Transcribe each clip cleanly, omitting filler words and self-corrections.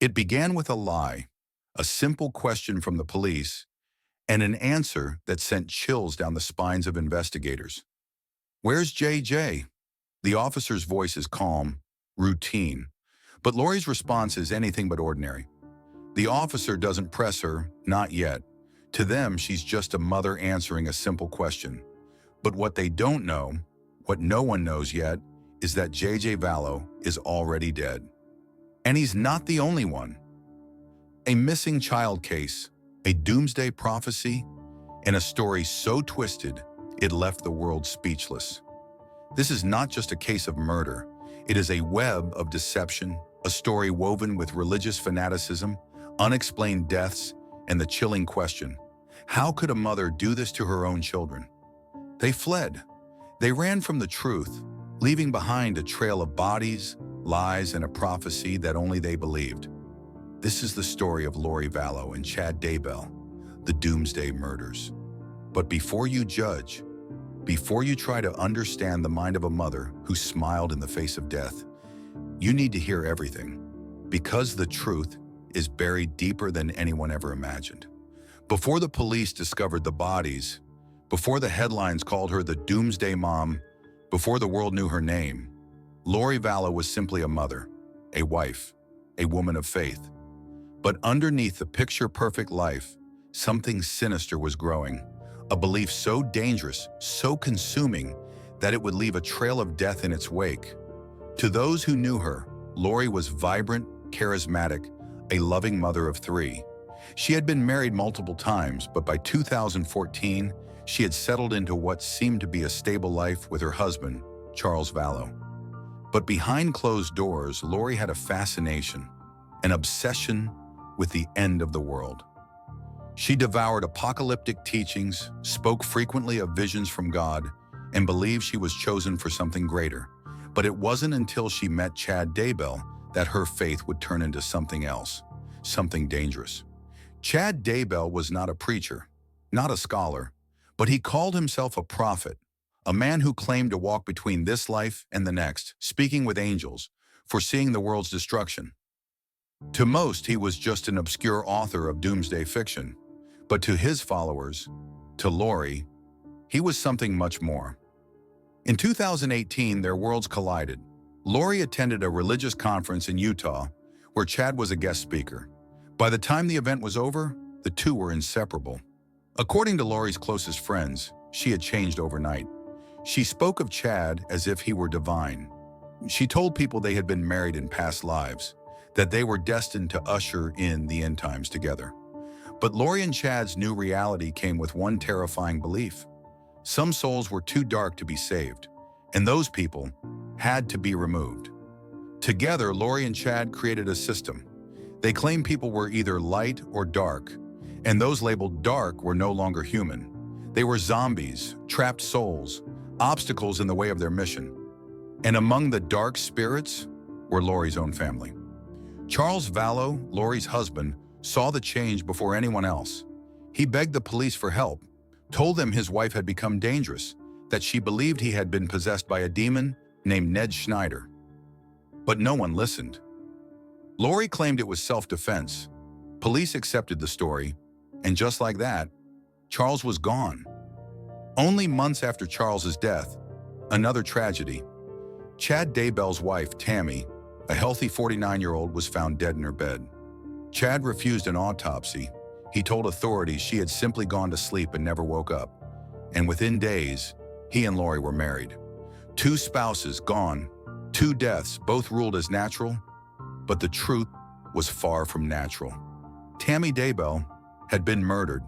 It began with a lie, a simple question from the police, and an answer that sent chills down the spines of investigators. "Where's JJ?" The officer's voice is calm, routine, but Lori's response is anything but ordinary. The officer doesn't press her, not yet. To them, she's just a mother answering a simple question. But what they don't know, what no one knows yet, is that JJ Vallow is already dead. And he's not the only one. A missing child case, a doomsday prophecy, and a story so twisted it left the world speechless. This is not just a case of murder. It is a web of deception, a story woven with religious fanaticism, unexplained deaths, and the chilling question: how could a mother do this to her own children? They fled. They ran from the truth, leaving behind a trail of bodies, lies, and a prophecy that only they believed. This is the story of Lori Vallow and Chad Daybell, the Doomsday Murders. But before you judge, before you try to understand the mind of a mother who smiled in the face of death, you need to hear everything, because the truth is buried deeper than anyone ever imagined. Before the police discovered the bodies, before the headlines called her the Doomsday Mom, before the world knew her name, Lori Vallow was simply a mother, a wife, a woman of faith. But underneath the picture-perfect life, something sinister was growing, a belief so dangerous, so consuming, that it would leave a trail of death in its wake. To those who knew her, Lori was vibrant, charismatic, a loving mother of three. She had been married multiple times, but by 2014, she had settled into what seemed to be a stable life with her husband, Charles Vallow. But behind closed doors, Lori had a fascination, an obsession with the end of the world. She devoured apocalyptic teachings, spoke frequently of visions from God, and believed she was chosen for something greater. But it wasn't until she met Chad Daybell that her faith would turn into something else, something dangerous. Chad Daybell was not a preacher, not a scholar, but he called himself a prophet, a man who claimed to walk between this life and the next, speaking with angels, foreseeing the world's destruction. To most, he was just an obscure author of doomsday fiction, but to his followers, to Lori, he was something much more. In 2018, their worlds collided. Lori attended a religious conference in Utah, where Chad was a guest speaker. By the time the event was over, the two were inseparable. According to Lori's closest friends, she had changed overnight. She spoke of Chad as if he were divine. She told people they had been married in past lives, that they were destined to usher in the end times together. But Lori and Chad's new reality came with one terrifying belief. Some souls were too dark to be saved, and those people had to be removed. Together, Lori and Chad created a system. They claimed people were either light or dark, and those labeled dark were no longer human. They were zombies, trapped souls, obstacles in the way of their mission. And among the dark spirits were Lori's own family. Charles Vallow, Lori's husband, saw the change before anyone else. He begged the police for help, told them his wife had become dangerous, that she believed he had been possessed by a demon named Ned Schneider. But no one listened. Lori claimed it was self-defense. Police accepted the story, and just like that, Charles was gone. Only months after Charles's death, another tragedy. Chad Daybell's wife, Tammy, a healthy 49-year-old, was found dead in her bed. Chad refused an autopsy. He told authorities she had simply gone to sleep and never woke up. And within days, he and Lori were married. 2 spouses gone, 2 deaths, both ruled as natural, but the truth was far from natural. Tammy Daybell had been murdered,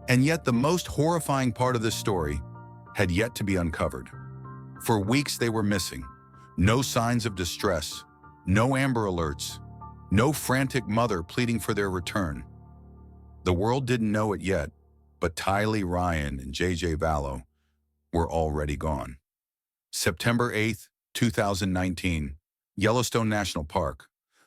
and yet the most horrifying part of this story had yet to be uncovered. For weeks they were missing. No signs of distress, no Amber Alerts, no frantic mother pleading for their return. The world didn't know it yet, but Tylee Ryan and JJ Vallow were already gone. September 8th, 2019, Yellowstone National Park,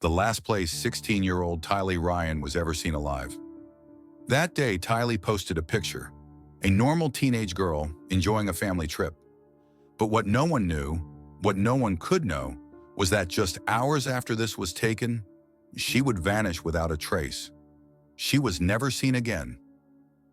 the last place 16-year-old Tylee Ryan was ever seen alive. That day, Tylee posted a picture, a normal teenage girl enjoying a family trip. But what no one knew, what no one could know, was that just hours after this was taken, she would vanish without a trace. She was never seen again.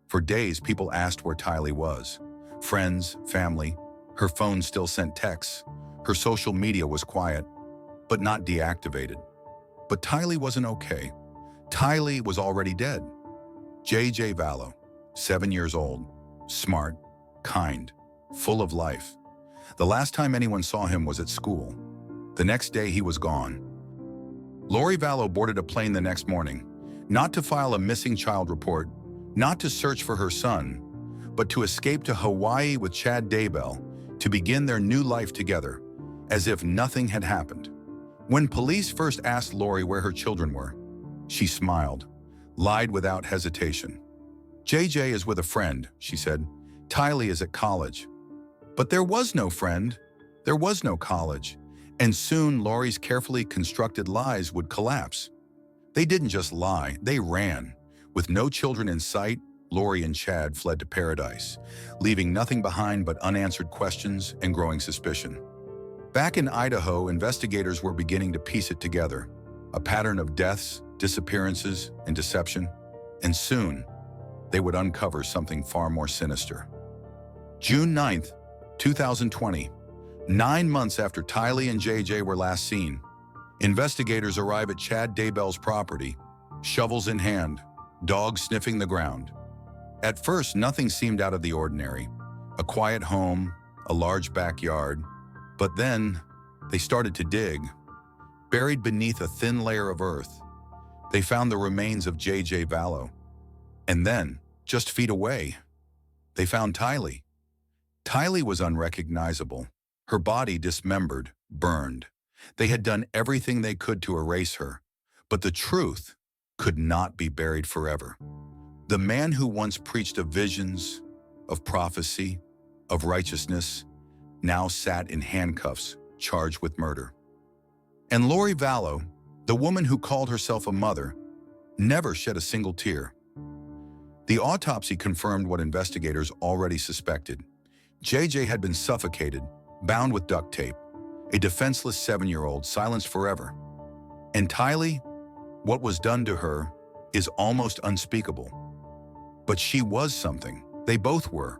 For days, people asked where Tylee was. Friends, family, her phone still sent texts. Her social media was quiet, but not deactivated. But Tylee wasn't okay. Tylee was already dead. J.J. Vallow, 7 years old, smart, kind, full of life. The last time anyone saw him was at school. The next day, he was gone. Lori Vallow boarded a plane the next morning, not to file a missing child report, not to search for her son, but to escape to Hawaii with Chad Daybell to begin their new life together, as if nothing had happened. When police first asked Lori where her children were, she smiled, lied without hesitation. JJ is with a friend, she said. Tylee is at college. But there was no friend. There was no college. And soon Lori's carefully constructed lies would collapse. They didn't just lie, they ran. With no children in sight, Lori and Chad fled to paradise, leaving nothing behind but unanswered questions and growing suspicion. Back in Idaho, investigators were beginning to piece it together, a pattern of deaths, disappearances, and deception. And soon, they would uncover something far more sinister. June 9th, 2020, 9 months after Tylee and JJ were last seen, investigators arrive at Chad Daybell's property, shovels in hand, dogs sniffing the ground. At first, nothing seemed out of the ordinary. A quiet home, a large backyard. But then, they started to dig. Buried beneath a thin layer of earth, they found the remains of J.J. Vallow. And then, just feet away, they found Tylee. Tylee was unrecognizable, her body dismembered, burned. They had done everything they could to erase her, but the truth could not be buried forever. The man who once preached of visions, of prophecy, of righteousness, now sat in handcuffs, charged with murder. And Lori Vallow, the woman who called herself a mother, never shed a single tear. The autopsy confirmed what investigators already suspected. JJ had been suffocated, bound with duct tape, a defenseless 7-year-old silenced forever. And Tylee, what was done to her is almost unspeakable. But she was something. They both were.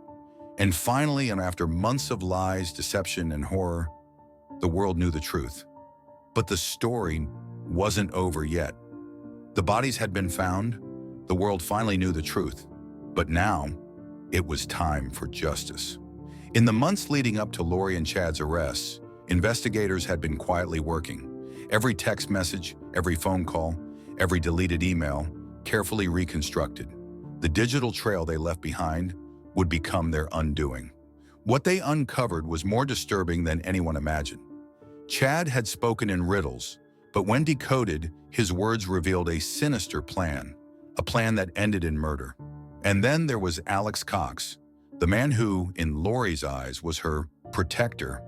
And finally, and after months of lies, deception, and horror, the world knew the truth. But the story wasn't over yet. The bodies had been found. The world finally knew the truth. But now, it was time for justice. In the months leading up to Lori and Chad's arrests, investigators had been quietly working. Every text message, every phone call, every deleted email, carefully reconstructed. The digital trail they left behind would become their undoing. What they uncovered was more disturbing than anyone imagined. Chad had spoken in riddles, but when decoded, his words revealed a sinister plan, a plan that ended in murder. And then there was Alex Cox, the man who, in Lori's eyes, was her protector,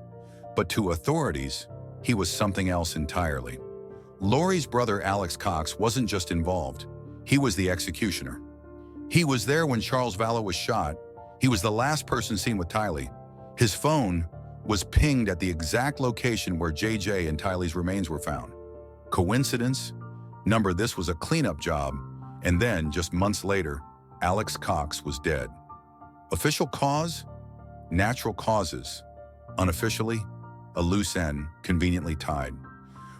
but to authorities, he was something else entirely. Lori's brother Alex Cox wasn't just involved, he was the executioner. He was there when Charles Vallow was shot. He was the last person seen with Tylee. His phone was pinged at the exact location where JJ and Tylee's remains were found. Coincidence? Number, this was a cleanup job. And then, just months later, Alex Cox was dead. Official cause? Natural causes. Unofficially, a loose end, conveniently tied.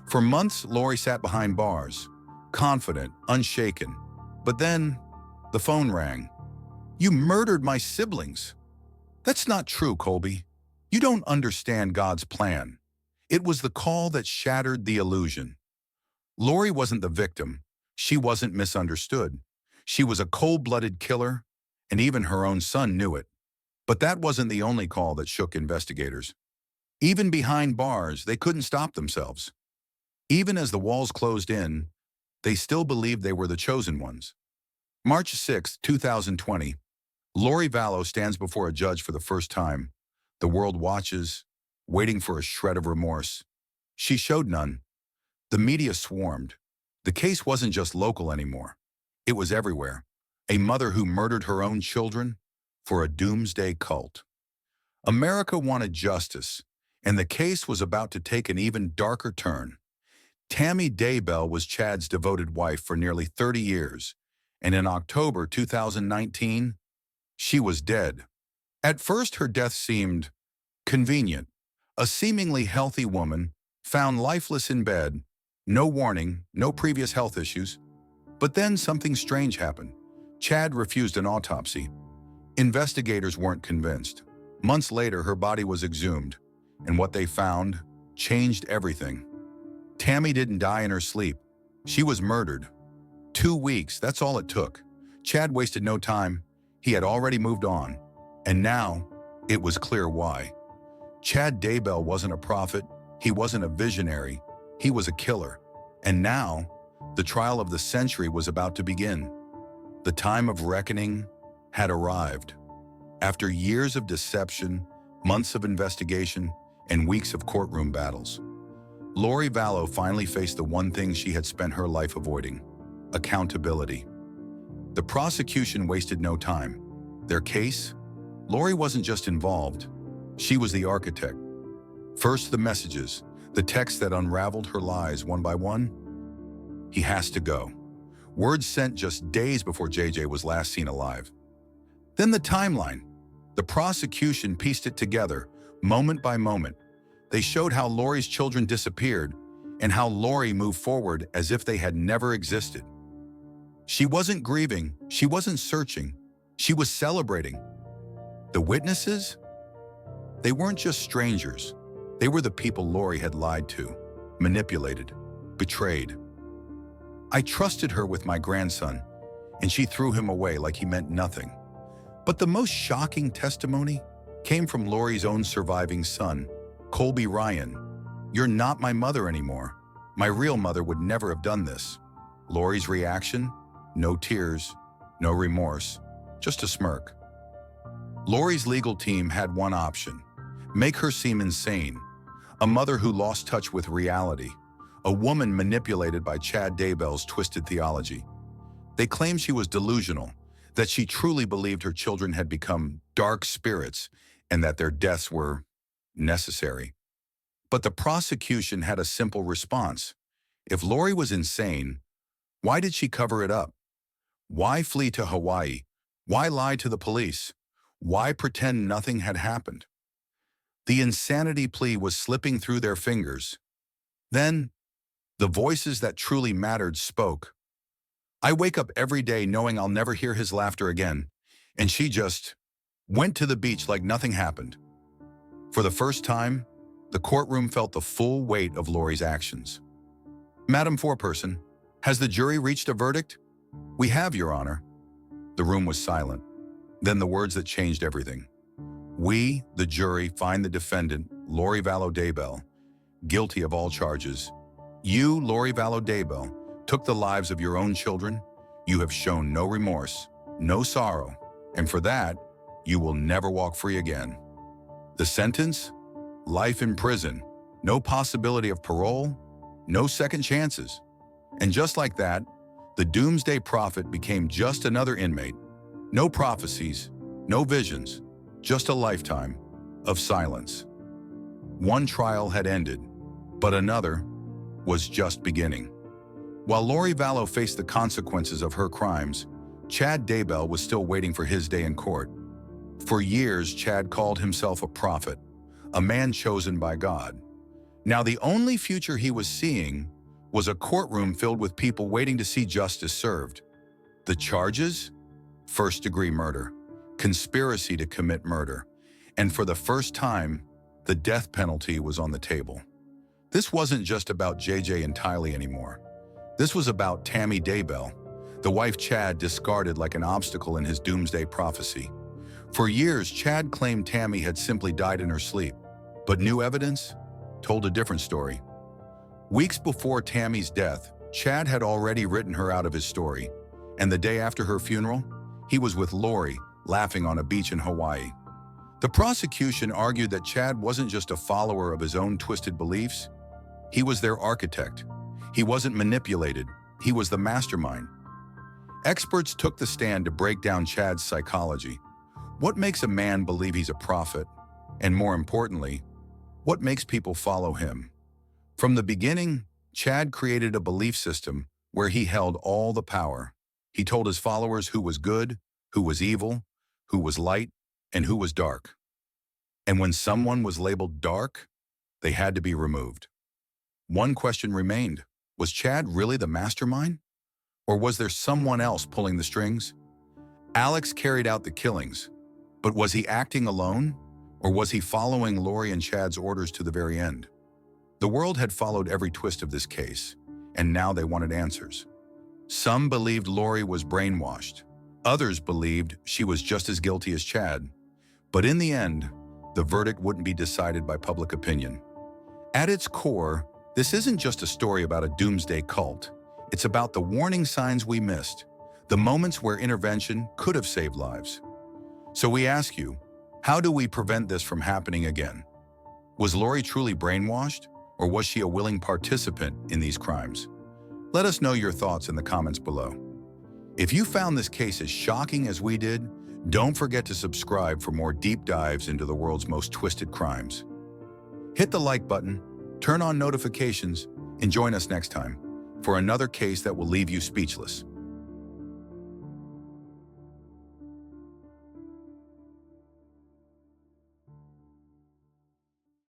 For months, Lori sat behind bars, confident, unshaken. But then, the phone rang. "You murdered my siblings." "That's not true, Colby. You don't understand God's plan." It was the call that shattered the illusion. Lori wasn't the victim. She wasn't misunderstood. She was a cold-blooded killer, and even her own son knew it. But that wasn't the only call that shook investigators. Even behind bars, they couldn't stop themselves. Even as the walls closed in, they still believed they were the chosen ones. March 6, 2020, Lori Vallow stands before a judge for the first time. The world watches, waiting for a shred of remorse. She showed none. The media swarmed. The case wasn't just local anymore. It was everywhere. A mother who murdered her own children for a doomsday cult. America wanted justice, and the case was about to take an even darker turn. Tammy Daybell was Chad's devoted wife for nearly 30 years, and in October 2019, she was dead. At first, her death seemed convenient. A seemingly healthy woman, found lifeless in bed, no warning, no previous health issues. But then something strange happened. Chad refused an autopsy. Investigators weren't convinced. Months later, her body was exhumed, and what they found changed everything. Tammy didn't die in her sleep. She was murdered. 2 weeks, that's all it took. Chad wasted no time. He had already moved on. And now, it was clear why. Chad Daybell wasn't a prophet. He wasn't a visionary. He was a killer. And now, the trial of the century was about to begin. The time of reckoning had arrived. After years of deception, months of investigation, and weeks of courtroom battles, Lori Vallow finally faced the one thing she had spent her life avoiding: accountability. The prosecution wasted no time. Their case? Lori wasn't just involved. She was the architect. First, the messages, the texts that unraveled her lies one by one. He has to go. Words sent just days before JJ was last seen alive. Then the timeline. The prosecution pieced it together, moment by moment. They showed how Lori's children disappeared and how Lori moved forward as if they had never existed. She wasn't grieving, she wasn't searching, she was celebrating. The witnesses? They weren't just strangers. They were the people Lori had lied to, manipulated, betrayed. I trusted her with my grandson, and she threw him away like he meant nothing. But the most shocking testimony came from Lori's own surviving son, Colby Ryan. "You're not my mother anymore. My real mother would never have done this." Lori's reaction? No tears, no remorse, just a smirk. Lori's legal team had one option: make her seem insane, a mother who lost touch with reality, a woman manipulated by Chad Daybell's twisted theology. They claimed she was delusional, that she truly believed her children had become dark spirits and that their deaths were necessary. But the prosecution had a simple response. If Lori was insane, why did she cover it up? Why flee to Hawaii? Why lie to the police? Why pretend nothing had happened? The insanity plea was slipping through their fingers. Then, the voices that truly mattered spoke. "I wake up every day knowing I'll never hear his laughter again," and she just went to the beach like nothing happened. For the first time, the courtroom felt the full weight of Lori's actions. "Madam Foreperson, has the jury reached a verdict?" "We have, Your Honor." The room was silent. Then the words that changed everything. "We, the jury, find the defendant, Lori Vallow Daybell, guilty of all charges. You, Lori Vallow Daybell, took the lives of your own children. You have shown no remorse, no sorrow, and for that, you will never walk free again." The sentence? Life in prison, no possibility of parole, no second chances. And just like that, the doomsday prophet became just another inmate. No prophecies, no visions, just a lifetime of silence. One trial had ended, but another was just beginning. While Lori Vallow faced the consequences of her crimes, Chad Daybell was still waiting for his day in court. For years, Chad called himself a prophet, a man chosen by God. Now, the only future he was seeing was a courtroom filled with people waiting to see justice served. The charges? First-degree murder, conspiracy to commit murder, and for the first time, the death penalty was on the table. This wasn't just about JJ and Tylee anymore. This was about Tammy Daybell, the wife Chad discarded like an obstacle in his doomsday prophecy. For years, Chad claimed Tammy had simply died in her sleep, but new evidence told a different story. Weeks before Tammy's death, Chad had already written her out of his story, and the day after her funeral, he was with Lori, laughing on a beach in Hawaii. The prosecution argued that Chad wasn't just a follower of his own twisted beliefs, he was their architect. He wasn't manipulated, he was the mastermind. Experts took the stand to break down Chad's psychology. What makes a man believe he's a prophet? And more importantly, what makes people follow him? From the beginning, Chad created a belief system where he held all the power. He told his followers who was good, who was evil, who was light, and who was dark. And when someone was labeled dark, they had to be removed. One question remained. Was Chad really the mastermind? Or was there someone else pulling the strings? Alex carried out the killings, but was he acting alone? Or was he following Lori and Chad's orders to the very end? The world had followed every twist of this case, and now they wanted answers. Some believed Lori was brainwashed. Others believed she was just as guilty as Chad. But in the end, the verdict wouldn't be decided by public opinion. At its core, this isn't just a story about a doomsday cult. It's about the warning signs we missed, the moments where intervention could have saved lives. So we ask you, how do we prevent this from happening again? Was Lori truly brainwashed, or was she a willing participant in these crimes? Let us know your thoughts in the comments below. If you found this case as shocking as we did, don't forget to subscribe for more deep dives into the world's most twisted crimes. Hit the like button, turn on notifications, and join us next time for another case that will leave you speechless.